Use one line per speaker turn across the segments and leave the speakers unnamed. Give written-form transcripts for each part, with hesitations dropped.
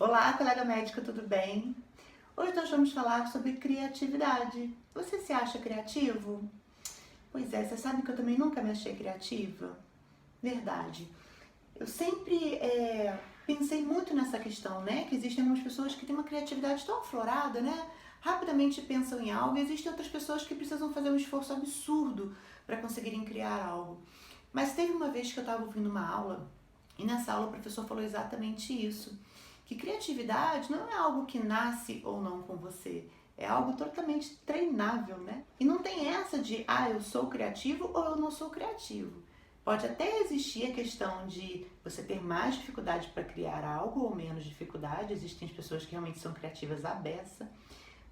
Olá, colega médica, tudo bem? Hoje nós vamos falar sobre criatividade. Você se acha criativo? Pois é, você sabe que eu também nunca me achei criativa? Verdade. Eu sempre pensei muito nessa questão, né? Que existem algumas pessoas que têm uma criatividade tão aflorada, né? Rapidamente pensam em algo, e existem outras pessoas que precisam fazer um esforço absurdo para conseguirem criar algo. Mas teve uma vez que eu estava ouvindo uma aula, e nessa aula o professor falou exatamente isso, que criatividade não é algo que nasce ou não com você, é algo totalmente treinável, né? E não tem essa de, eu sou criativo ou eu não sou criativo. Pode até existir a questão de você ter mais dificuldade para criar algo ou menos dificuldade, existem as pessoas que realmente são criativas à beça,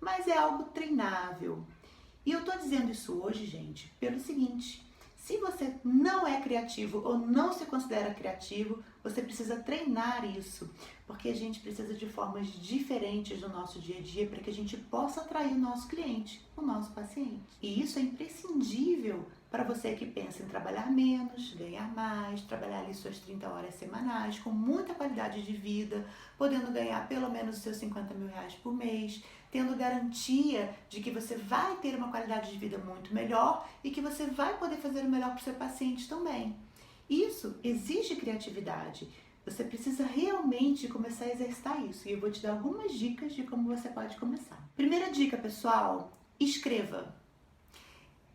mas é algo treinável. E eu tô dizendo isso hoje, gente, pelo seguinte: se você não é criativo ou não se considera criativo, você precisa treinar isso, porque a gente precisa de formas diferentes no nosso dia a dia para que a gente possa atrair o nosso cliente, o nosso paciente. E isso é imprescindível para você que pensa em trabalhar menos, ganhar mais, trabalhar ali suas 30 horas semanais, com muita qualidade de vida, podendo ganhar pelo menos os seus 50 mil reais por mês, tendo garantia de que você vai ter uma qualidade de vida muito melhor e que você vai poder fazer o melhor para o seu paciente também. Isso exige criatividade. Você precisa realmente começar a exercitar isso e eu vou te dar algumas dicas de como você pode começar. Primeira dica, pessoal: escreva.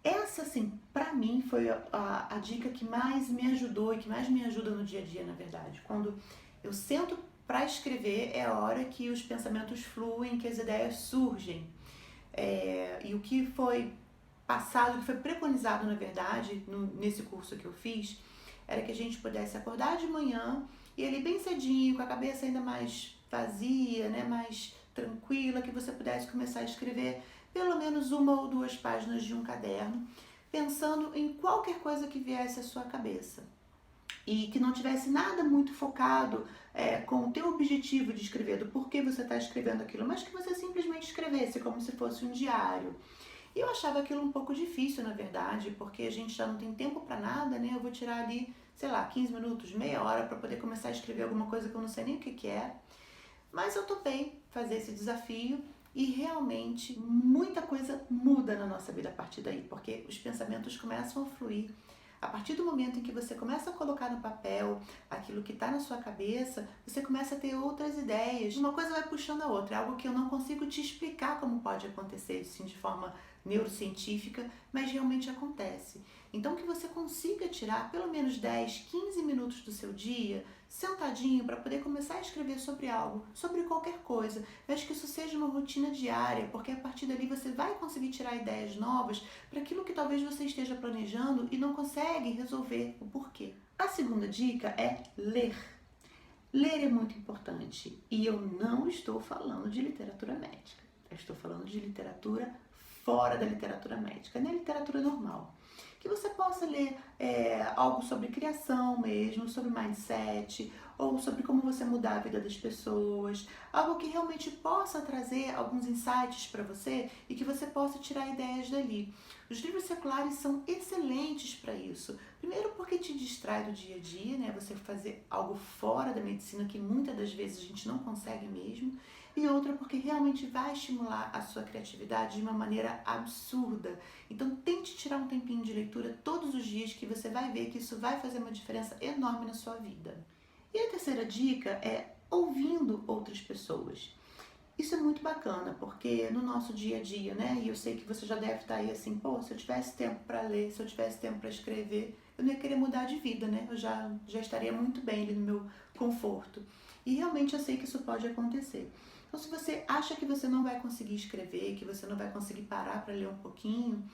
Essa, assim, pra mim foi a dica que mais me ajudou e que mais me ajuda no dia a dia, na verdade. Quando eu sento para escrever, é a hora que os pensamentos fluem, que as ideias surgem. E o que foi passado, o que foi preconizado, na verdade, nesse curso que eu fiz, era que a gente pudesse acordar de manhã e ali bem cedinho, com a cabeça ainda mais vazia, né, mais tranquila, que você pudesse começar a escrever pelo menos uma ou duas páginas de um caderno, pensando em qualquer coisa que viesse à sua cabeça. E que não tivesse nada muito focado com o teu objetivo de escrever, do porquê você está escrevendo aquilo, mas que você simplesmente escrevesse como se fosse um diário. E eu achava aquilo um pouco difícil, na verdade, porque a gente já não tem tempo para nada, né? Eu vou tirar ali, sei lá, 15 minutos, meia hora para poder começar a escrever alguma coisa que eu não sei nem o que é. Mas eu topei fazer esse desafio e realmente muita coisa muda na nossa vida a partir daí, porque os pensamentos começam a fluir. A partir do momento em que você começa a colocar no papel aquilo que está na sua cabeça, você começa a ter outras ideias. Uma coisa vai puxando a outra, é algo que eu não consigo te explicar como pode acontecer, assim, de forma neurocientífica, mas realmente acontece. Então que você consiga tirar pelo menos 10, 15 minutos do seu dia, sentadinho, para poder começar a escrever sobre algo, sobre qualquer coisa, mas que isso seja uma rotina diária, porque a partir dali você vai conseguir tirar ideias novas para aquilo que talvez você esteja planejando e não consegue resolver o porquê. A segunda dica é ler. Ler é muito importante e eu não estou falando de literatura médica, eu estou falando de literatura fora da literatura médica, não é literatura normal. Que você possa ler algo sobre criação mesmo, sobre mindset, ou sobre como você mudar a vida das pessoas, algo que realmente possa trazer alguns insights para você e que você possa tirar ideias dali. Os livros seculares são excelentes para isso. Primeiro porque te distrai do dia a dia, né? Você fazer algo fora da medicina que muitas das vezes a gente não consegue mesmo. E outra porque realmente vai estimular a sua criatividade de uma maneira absurda. Então tente tirar um tempinho de leitura todos os dias que você vai ver que isso vai fazer uma diferença enorme na sua vida. E a terceira dica é ouvindo outras pessoas. Isso é muito bacana, porque no nosso dia a dia, né, e eu sei que você já deve estar aí assim, pô, se eu tivesse tempo para ler, se eu tivesse tempo para escrever, eu não ia querer mudar de vida, né, eu já estaria muito bem ali no meu conforto. E realmente eu sei que isso pode acontecer. Então, se você acha que você não vai conseguir escrever, que você não vai conseguir parar para ler um pouquinho,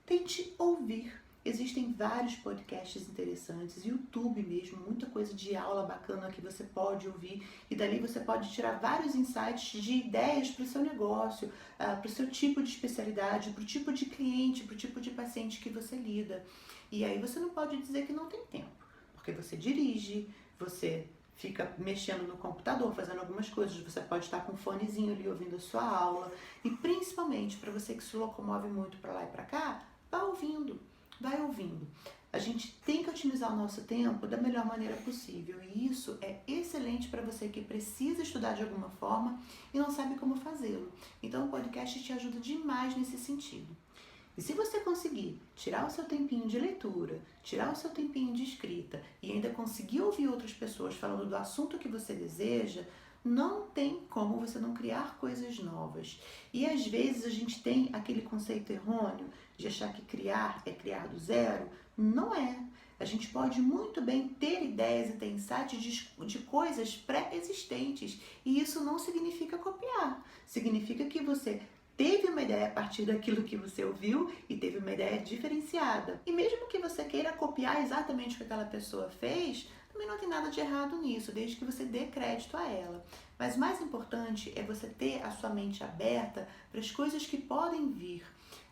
tente ouvir. Existem vários podcasts interessantes, YouTube mesmo, muita coisa de aula bacana que você pode ouvir e dali você pode tirar vários insights de ideias para o seu negócio, para o seu tipo de especialidade, para o tipo de cliente, para o tipo de paciente que você lida. E aí você não pode dizer que não tem tempo, porque você dirige, você fica mexendo no computador, fazendo algumas coisas, você pode estar com um fonezinho ali ouvindo a sua aula e principalmente para você que se locomove muito para lá e para cá, vai ouvindo. A gente tem que otimizar o nosso tempo da melhor maneira possível e isso é excelente para você que precisa estudar de alguma forma e não sabe como fazê-lo. Então o podcast te ajuda demais nesse sentido. E se você conseguir tirar o seu tempinho de leitura, tirar o seu tempinho de escrita e ainda conseguir ouvir outras pessoas falando do assunto que você deseja, não tem como você não criar coisas novas. E às vezes a gente tem aquele conceito errôneo de achar que criar é criar do zero. Não é. A gente pode muito bem ter ideias e ter insights de coisas pré-existentes. E isso não significa copiar. Significa que você teve uma ideia a partir daquilo que você ouviu e teve uma ideia diferenciada. E mesmo que você queira copiar exatamente o que aquela pessoa fez, também não tem nada de errado nisso, desde que você dê crédito a ela. Mas mais importante é você ter a sua mente aberta para as coisas que podem vir.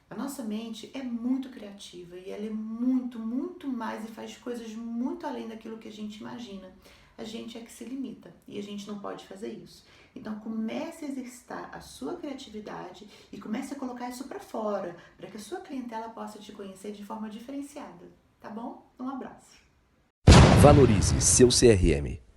A nossa mente é muito criativa e ela é muito mais e faz coisas muito além daquilo que a gente imagina. A gente é que se limita e a gente não pode fazer isso. Então comece a exercitar a sua criatividade e comece a colocar isso para fora, para que a sua clientela possa te conhecer de forma diferenciada, tá bom? Um abraço.
Valorize seu CRM.